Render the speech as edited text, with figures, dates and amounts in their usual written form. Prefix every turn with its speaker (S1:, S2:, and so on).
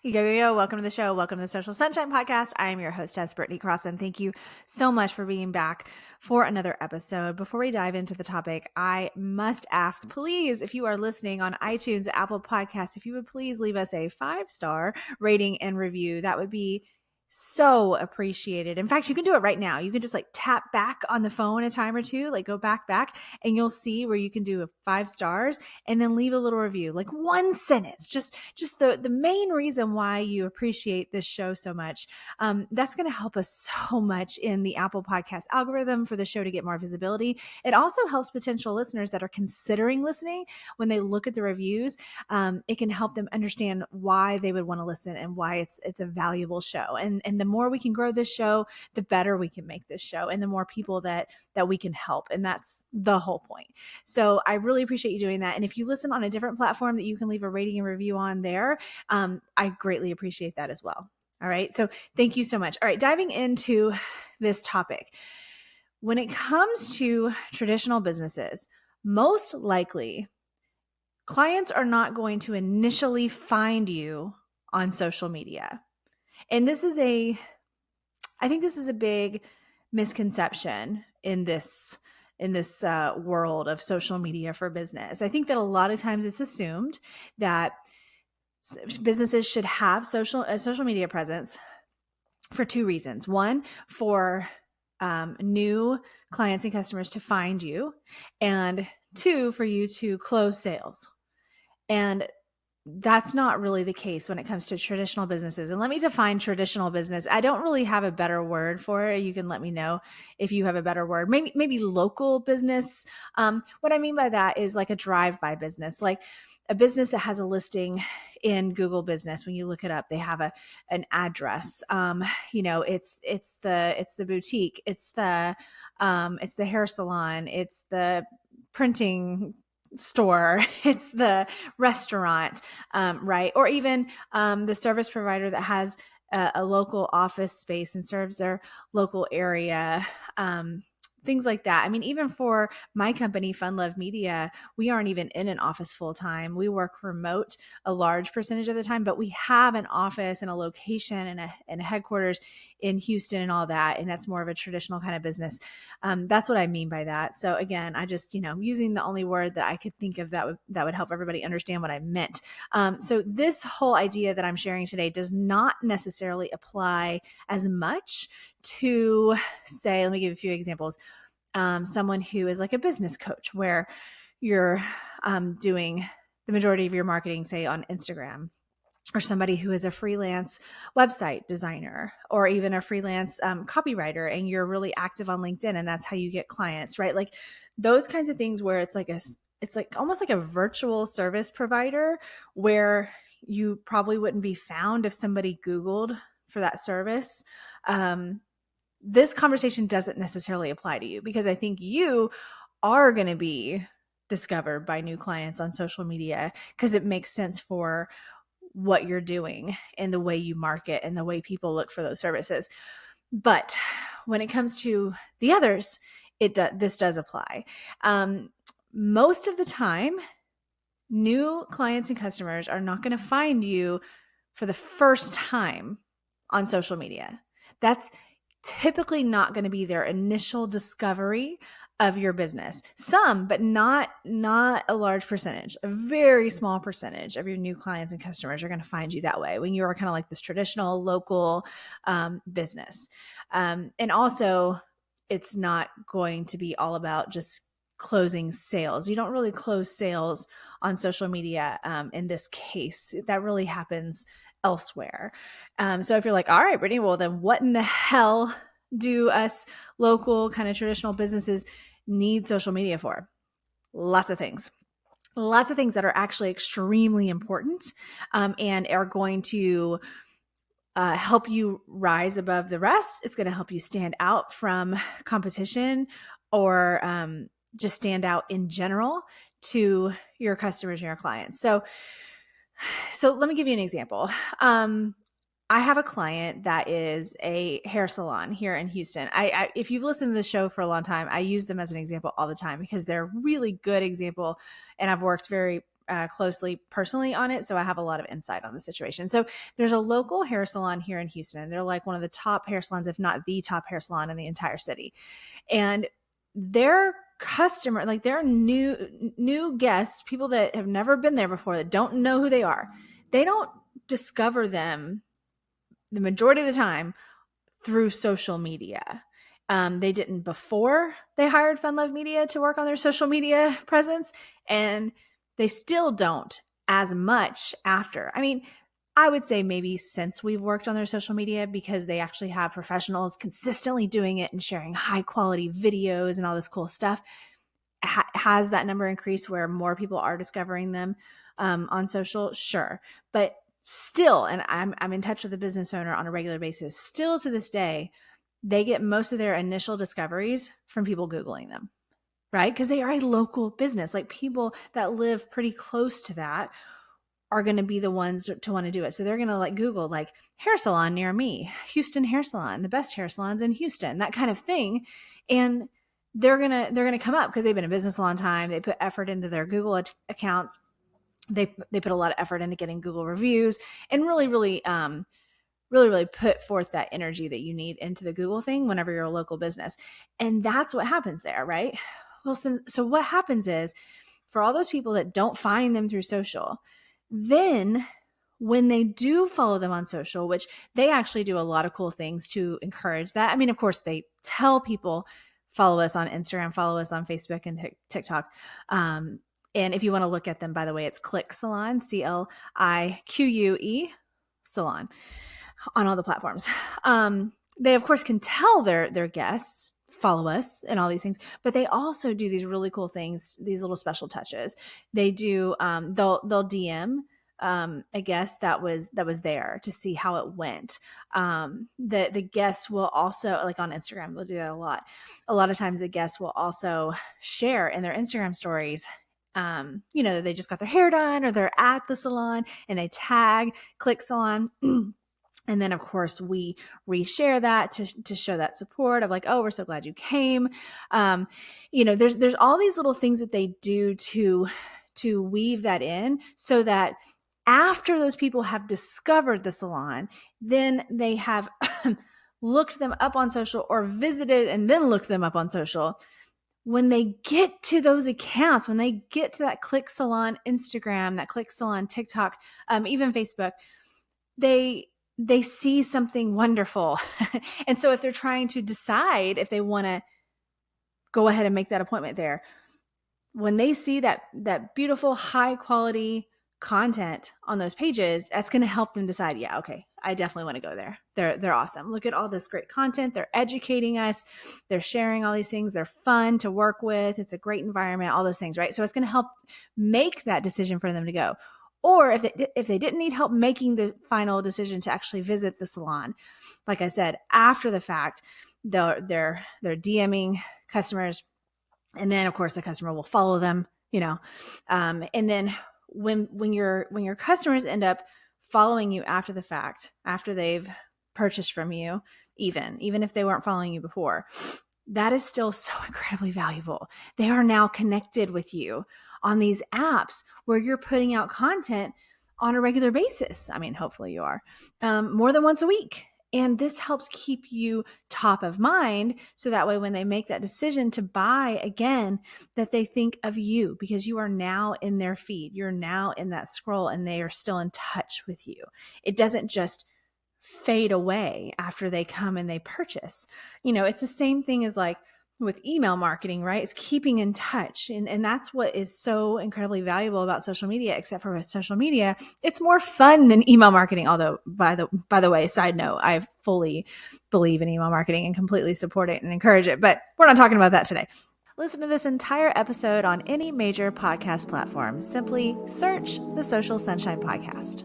S1: Yo. Welcome to the show. Welcome to the Social Sunshine Podcast. I am your hostess, Brittany Cross, and thank you so much for being back for another episode. Before we dive into the topic, I must ask, please, if you are listening on iTunes, Apple Podcasts, if you would please leave us a 5-star rating and review. That would be so appreciated. In fact, you can do it right now. You can just tap back on the phone a time or two, go back, and you'll see where you can do 5 stars and then leave a little review, one sentence, just the main reason why you appreciate this show so much. That's going to help us so much in the Apple Podcast algorithm for the show to get more visibility. It also helps potential listeners that are considering listening when they look at the reviews. It can help them understand why they would want to listen and why it's a valuable show. And the more we can grow this show, the better we can make this show and the more people that we can help. And that's the whole point. So I really appreciate you doing that. And if you listen on a different platform that you can leave a rating and review on there, I greatly appreciate that as well. All right. So thank you so much. All right. Diving into this topic. When it comes to traditional businesses, most likely clients are not going to initially find you on social media. And I think this is a big misconception in this world of social media for business. I think that a lot of times it's assumed that businesses should have a social media presence for 2 reasons. One, for new clients and customers to find you, and 2, for you to close sales. And that's not really the case when it comes to traditional businesses. And let me define traditional business. I don't really have a better word for it. You can let me know if you have a better word. Maybe local business. What I mean by that is like a drive-by business, like a business that has a listing in Google Business. When you look it up, they have an address. It's the boutique. It's the hair salon. It's the printing store, it's the restaurant, right? Or even the service provider that has a local office space and serves their local area. Things like that. I mean, even for my company, Fun Love Media, we aren't even in an office full time. We work remote a large percentage of the time, but we have an office and a location and a headquarters in Houston and all that. And that's more of a traditional kind of business. That's what I mean by that. So again, I just, using the only word that I could think of that would help everybody understand what I meant. So this whole idea that I'm sharing today does not necessarily apply as much to, say, let me give a few examples. Someone who is like a business coach, where you're doing the majority of your marketing, say, on Instagram, or somebody who is a freelance website designer, or even a freelance copywriter, and you're really active on LinkedIn, and that's how you get clients, right? Like those kinds of things where it's almost like a virtual service provider, where you probably wouldn't be found if somebody Googled for that service. This conversation doesn't necessarily apply to you, because I think you are going to be discovered by new clients on social media because it makes sense for what you're doing and the way you market and the way people look for those services. But when it comes to the others, this does apply. Most of the time, new clients and customers are not going to find you for the first time on social media. That's typically not going to be their initial discovery of your business. Some, but not a large percentage. A very small percentage of your new clients and customers are going to find you that way, when you are kind of like this traditional local business. And also, it's not going to be all about just closing sales. You don't really close sales on social media in this case. That really happens elsewhere. So if you're like, all right, Brittany, well then what in the hell do us local kind of traditional businesses need social media for? Lots of things that are actually extremely important and are going to help you rise above the rest. It's going to help you stand out from competition, or just stand out in general to your customers and your clients. So let me give you an example. I have a client that is a hair salon here in Houston. If you've listened to the show for a long time, I use them as an example all the time because they're a really good example, and I've worked very closely personally on it, so I have a lot of insight on the situation. So there's a local hair salon here in Houston. They're like one of the top hair salons, if not the top hair salon in the entire city. And their customer, like their new guests, people that have never been there before, that don't know who they are, they don't discover them the majority of the time through social media. They didn't before they hired Fun Love Media to work on their social media presence, and they still don't as much after. I mean, I would say maybe since we've worked on their social media, because they actually have professionals consistently doing it and sharing high quality videos and all this cool stuff, has that number increased where more people are discovering them on social? Sure. But still, and I'm in touch with the business owner on a regular basis, still to this day, they get most of their initial discoveries from people Googling them, right? Because they are a local business. Like people that live pretty close to that are going to be the ones to want to do it. So they're going to like Google like hair salon near me, Houston hair salon, the best hair salons in Houston, that kind of thing. And they're going to come up because they've been in business a long time. They put effort into their Google accounts. They put a lot of effort into getting Google reviews and really put forth that energy that you need into the Google thing whenever you're a local business. And that's what happens there, right? Well, so what happens is for all those people that don't find them through social, then when they do follow them on social, which they actually do a lot of cool things to encourage that. I mean, of course, they tell people, follow us on Instagram, follow us on Facebook and TikTok. And if you want to look at them, by the way, it's Clique Salon, CLIQUE Salon, on all the platforms. They, of course, can tell their guests, follow us and all these things, but they also do these really cool things, these little special touches. They do, they'll DM a guest that was there to see how it went. The guests will also, like on Instagram, they'll do that a lot. A lot of times the guests will also share in their Instagram stories, they just got their hair done or they're at the salon, and they tag Clique Salon. And then, of course, we reshare that to show that support of like, oh, we're so glad you came. There's all these little things that they do to weave that in so that after those people have discovered the salon, then they have looked them up on social or visited and then looked them up on social. When they get to those accounts, when they get to that Clique Salon Instagram, that Clique Salon TikTok, even Facebook, they see something wonderful. And so if they're trying to decide if they want to go ahead and make that appointment there, when they see that beautiful, high quality content on those pages, that's going to help them decide, yeah, okay, I definitely want to go there. They're awesome. Look at all this great content. They're educating us. They're sharing all these things. They're fun to work with. It's a great environment, all those things, right? So it's going to help make that decision for them to go. Or if they didn't need help making the final decision to actually visit the salon, like I said, after the fact, they're DMing customers, and then of course the customer will follow them, and then when your customers end up following you after the fact, after they've purchased from you, even if they weren't following you before, that is still so incredibly valuable. They are now connected with you on these apps where you're putting out content on a regular basis. I mean, hopefully you are, more than once a week. And this helps keep you top of mind. So that way, when they make that decision to buy again, that they think of you, because you are now in their feed. You're now in that scroll and they are still in touch with you. It doesn't just fade away after they come and they purchase. It's the same thing as like with email marketing, right? It's keeping in touch. And that's what is so incredibly valuable about social media, except for with social media, it's more fun than email marketing. Although by the way, side note, I fully believe in email marketing and completely support it and encourage it, but we're not talking about that today. Listen to this entire episode on any major podcast platform. Simply search the Social Sunshine Podcast.